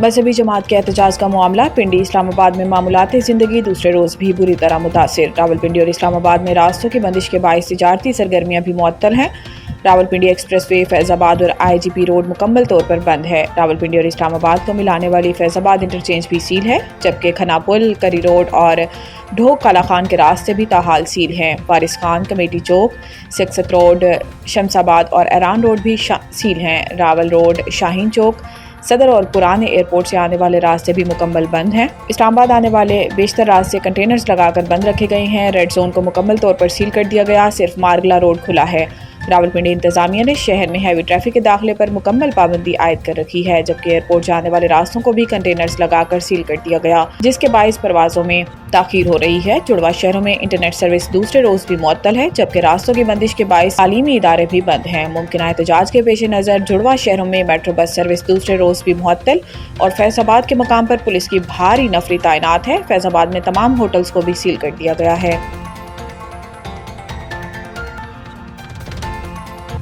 مذہبی جماعت کے احتجاج کا معاملہ پنڈی اسلام آباد میں معمولات زندگی دوسرے روز بھی بری طرح متاثر۔ راولپنڈی اور اسلام آباد میں راستوں کی بندش کے باعث تجارتی سرگرمیاں بھی معطل ہیں۔ راولپنڈی ایکسپریس وے فیض آباد اور آئی جی پی روڈ مکمل طور پر بند ہے۔ راولپنڈی اور اسلام آباد کو ملانے والی فیض آباد انٹرچینج بھی سیل ہے، جبکہ کھنا پل، کری روڈ اور ڈھوک کالا خان کے راستے بھی تاحال سیل ہیں۔ وارث خان، کمیٹی چوک، سکست روڈ، شمس آباد اور ایران روڈ بھی سیل ہیں۔ راول روڈ، شاہین چوک، صدر اور پرانے ایئرپورٹ سے آنے والے راستے بھی مکمل بند ہیں۔ اسلام آباد آنے والے بیشتر راستے کنٹینرز لگا کر بند رکھے گئے ہیں۔ ریڈ زون کو مکمل طور پر سیل کر دیا گیا، صرف مارگلا روڈ کھلا ہے۔ راولپنڈی انتظامیہ نے شہر میں ہیوی ٹریفک کے داخلے پر مکمل پابندی عائد کر رکھی ہے، جبکہ ایئرپورٹ جانے والے راستوں کو بھی کنٹینرز لگا کر سیل کر دیا گیا، جس کے باعث پروازوں میں تاخیر ہو رہی ہے۔ جڑواں شہروں میں انٹرنیٹ سروس دوسرے روز بھی معطل ہے، جبکہ راستوں کی بندش کے باعث تعلیمی ادارے بھی بند ہیں۔ ممکنہ احتجاج کے پیش نظر جڑواں شہروں میں میٹرو بس سروس دوسرے روز بھی معطل اور فیض آباد کے مقام پر پولیس کی بھاری نفری تعینات ہے۔ فیض آباد میں تمام ہوٹلز کو بھی سیل کر دیا گیا ہے۔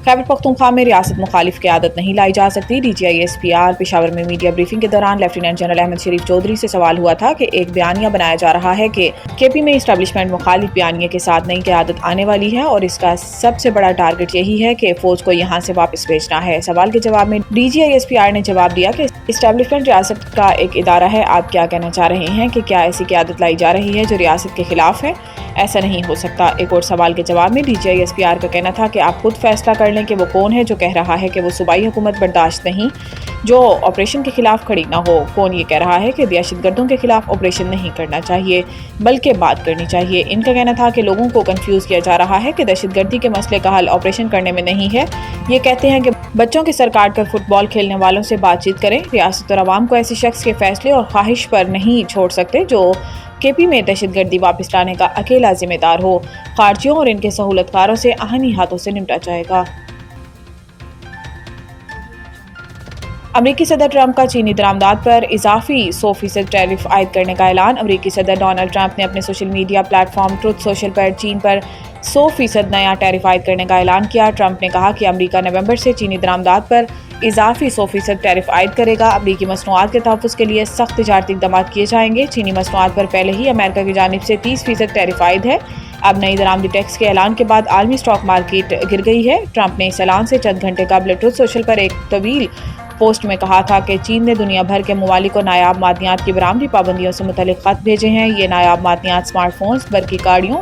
خیبر پختونخوا میں ریاست مخالف قیادت نہیں لائی جا سکتی۔ D G I S P R Peshawar میں میڈیا بریفنگ کے دوران لیفٹیننٹ جنرل احمد شریف چودھری سے سوال ہوا تھا کہ ایک بیانیہ بنایا جا رہا ہے کہ کے پی میں اسٹیبلشمنٹ مخالف بیانیے کے ساتھ نئی قیادت آنے والی ہے اور اس کا سب سے بڑا ٹارگٹ یہی ہے کہ فوج کو یہاں سے واپس بھیجنا ہے۔ سوال کے جواب میں D G I S P R نے جواب دیا کہ اسٹیبلشمنٹ ریاست کا ایک ادارہ ہے۔ آپ کیا کہنا چاہ رہے ہیں کہ کیا ایسی قیادت لائی جا رہی ہے جو ریاست کے خلاف ہے؟ ایسا نہیں ہو سکتا۔ ایک اور سوال کے جواب میں D G I S P R کا کہنا تھا کہ آپ خود فیصلہ کر لیں کہ وہ کون ہے جو کہہ رہا ہے کہ وہ صوبائی حکومت برداشت نہیں جو آپریشن کے خلاف کھڑی نہ ہو، کون یہ کہہ رہا ہے کہ دہشت گردوں کے خلاف آپریشن نہیں کرنا چاہیے بلکہ بات کرنی چاہیے۔ ان کا کہنا تھا کہ لوگوں کو کنفیوز کیا جا رہا ہے کہ دہشت گردی کے مسئلے کا حل آپریشن کرنے میں نہیں ہے۔ یہ کہتے ہیں کہ بچوں کے سر کاٹ کر فٹ بال کھیلنے والوں سے بات چیت کریں۔ ریاست اور عوام کو ایسے شخص کے فیصلے اور خواہش پر نہیں چھوڑ سکتے جو کے پی میں دہشت گردی واپس لانے کا اکیلا ذمہ دار ہو۔ خارجیوں اور ان کے سہولت کاروں سے آہنی ہاتھوں سے نمٹا جائے گا۔ امریکی صدر ٹرمپ کا چینی درآمدات پر اضافی 100% ٹیرف عائد کرنے کا اعلان۔ امریکی صدر ڈونلڈ ٹرمپ نے اپنے social media platform Truth Social پر چین پر 100% نیا ٹیرف عائد کرنے کا اعلان کیا۔ ٹرمپ نے کہا کہ امریکہ نومبر سے چینی درآمدات پر اضافی 100% ٹیرف عائد کرے گا۔ امریکی مصنوعات کے تحفظ کے لیے سخت تجارتی اقدامات کیے جائیں گے۔ چینی مصنوعات پر پہلے ہی امریکہ کی جانب سے 30% ٹیرف عائد ہے۔ اب نئی درآمدی ٹیکس کے اعلان کے بعد عالمی اسٹاک مارکیٹ گر گئی ہے۔ ٹرمپ نے اس اعلان سے چند گھنٹے قبل ٹروتھ سوشل پر ایک طویل پوسٹ میں کہا تھا کہ چین نے دنیا بھر کے ممالک کو نایاب معدنیات کی برآمدی پابندیوں سے متعلق خط بھیجے ہیں۔ یہ نایاب معدنیات اسمارٹ فونز، برقی گاڑیوں،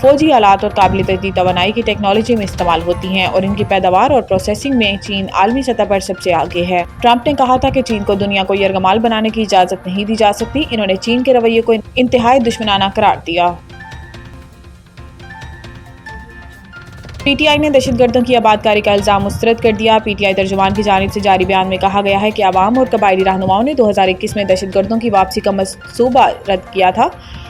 فوجی آلات اور قابل تجدید توانائی کی ٹیکنالوجی میں استعمال ہوتی ہیں اور ان کی پیداوار اور پروسیسنگ میں چین عالمی سطح پر سب سے آگے ہے۔ ٹرمپ نے کہا تھا کہ چین کو دنیا کو یرغمال بنانے کی اجازت نہیں دی جا سکتی۔ انہوں نے چین کے رویے کو انتہائی دشمنانہ قرار دیا۔ پی ٹی آئی نے دہشت گردوں کی آبادکاری کا الزام مسترد کر دیا۔ پی ٹی آئی ترجمان کی جانب سے جاری بیان میں کہا گیا ہے کہ عوام اور قبائلی رہنماؤں نے 2021 میں دہشت گردوں کی واپسی کا منصوبہ رد کیا تھا۔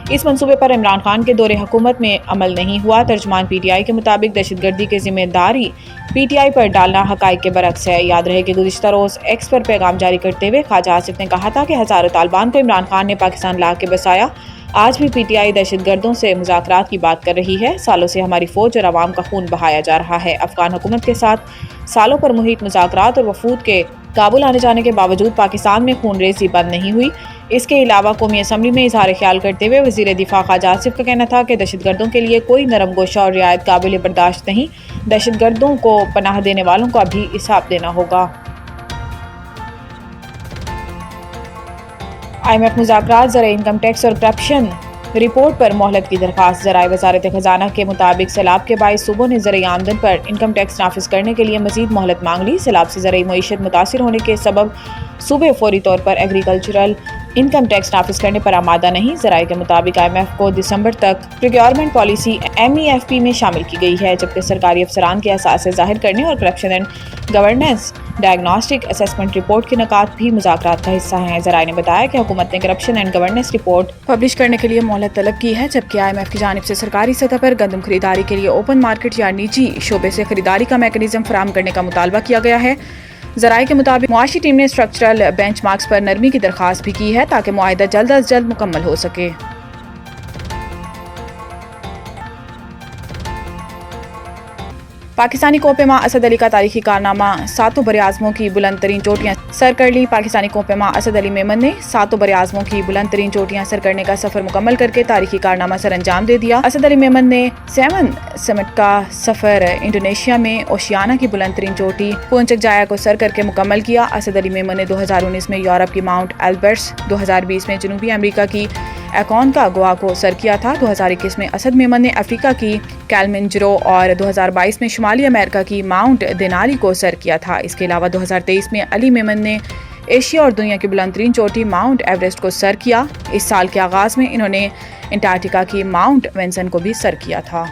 اس منصوبے پر عمران خان کے دور حکومت میں عمل نہیں ہوا۔ ترجمان پی ٹی آئی کے مطابق دہشت گردی کی ذمہ داری پی ٹی آئی پر ڈالنا حقائق کے برعکس ہے۔ یاد رہے کہ گزشتہ روز ایکس پر پیغام جاری کرتے ہوئے خواجہ آصف نے کہا تھا کہ ہزاروں طالبان کو عمران خان نے پاکستان لا کے بسایا۔ آج بھی پی ٹی آئی دہشت گردوں سے مذاکرات کی بات کر رہی ہے۔ سالوں سے ہماری فوج اور عوام کا خون بہایا جا رہا ہے۔ افغان حکومت کے ساتھ سالوں پر محیط مذاکرات اور وفود کے کابل آنے جانے کے باوجود پاکستان میں خون ریزی بند نہیں ہوئی۔ اس کے علاوہ قومی اسمبلی میں اظہار خیال کرتے ہوئے وزیر دفاع خواجہ آصف کا کہنا تھا کہ دہشت گردوں کے لیے کوئی نرم گوشہ اور رعایت قابل برداشت نہیں۔ دہشت گردوں کو پناہ دینے والوں کو ابھی حساب دینا ہوگا۔ آئی ایم ایف مذاکرات، زرعی انکم ٹیکس اور کرپشن رپورٹ پر مہلت کی درخواست۔ ذرائع وزارت خزانہ کے مطابق سیلاب کے باعث صوبوں نے زرعی آمدن پر انکم ٹیکس نافذ کرنے کے لیے مزید مہلت مانگ لی۔ سیلاب سے زرعی معیشت متاثر ہونے کے سبب صوبے فوری طور پر ایگریکلچرل انکم ٹیکس نافذ کرنے پر آمادہ نہیں۔ ذرائع کے مطابق آئی ایم ایف کو دسمبر تک procurement policy M E F P میں شامل کی گئی ہے، جبکہ سرکاری افسران کے اثاثے ظاہر کرنے اور corruption and governance diagnostic assessment report کے نکات بھی مذاکرات کا حصہ ہیں۔ ذرائع نے بتایا کہ حکومت نے corruption and governance report publish کرنے کے لیے مہلت طلب کی ہے، جبکہ آئی ایم ایف کی جانب سے سرکاری سطح پر گندم خریداری کے لیے اوپن مارکیٹ یا نجی شعبے سے خریداری کا میکانزم فراہم کرنے کا مطالبہ کیا گیا ہے۔ ذرائع کے مطابق معاشی ٹیم نے اسٹرکچرل بینچ مارکس پر نرمی کی درخواست بھی کی ہے تاکہ معاہدہ جلد از جلد مکمل ہو سکے۔ پاکستانی کوہ ماہ اسد علی کا تاریخی کارنامہ، ساتوں براعظموں کی بلند ترین چوٹیاں سر کر لی۔ پاکستانی کوہ ماہ اسد علی میمن نے ساتوں براعظموں کی بلند ترین چوٹیاں سر کرنے کا سفر مکمل کر کے تاریخی کارنامہ سر انجام دے دیا۔ اسد علی میمن نے 7 سمٹ کا سفر انڈونیشیا میں اوشیانا کی بلند ترین چوٹی پونچک جایا کو سر کر کے مکمل کیا۔ اسد علی میمن نے 2019 میں یورپ کی ماؤنٹ ایلبرٹس، 2020 میں جنوبی امریکہ کی ایکونکاگوا کو سر کیا تھا۔ 2021 میں اسد میمن نے افریقہ کی کیلمنجرو اور 2022 میں شمالی امریکہ کی ماؤنٹ دینالی کو سر کیا تھا۔ اس کے علاوہ 2023 میں علی میمن نے ایشیا اور دنیا کی بلند ترین چوٹی ماؤنٹ ایوریسٹ کو سر کیا۔ اس سال کے آغاز میں انہوں نے انٹارکٹیکا کی ماؤنٹ وینسن کو بھی سر کیا تھا۔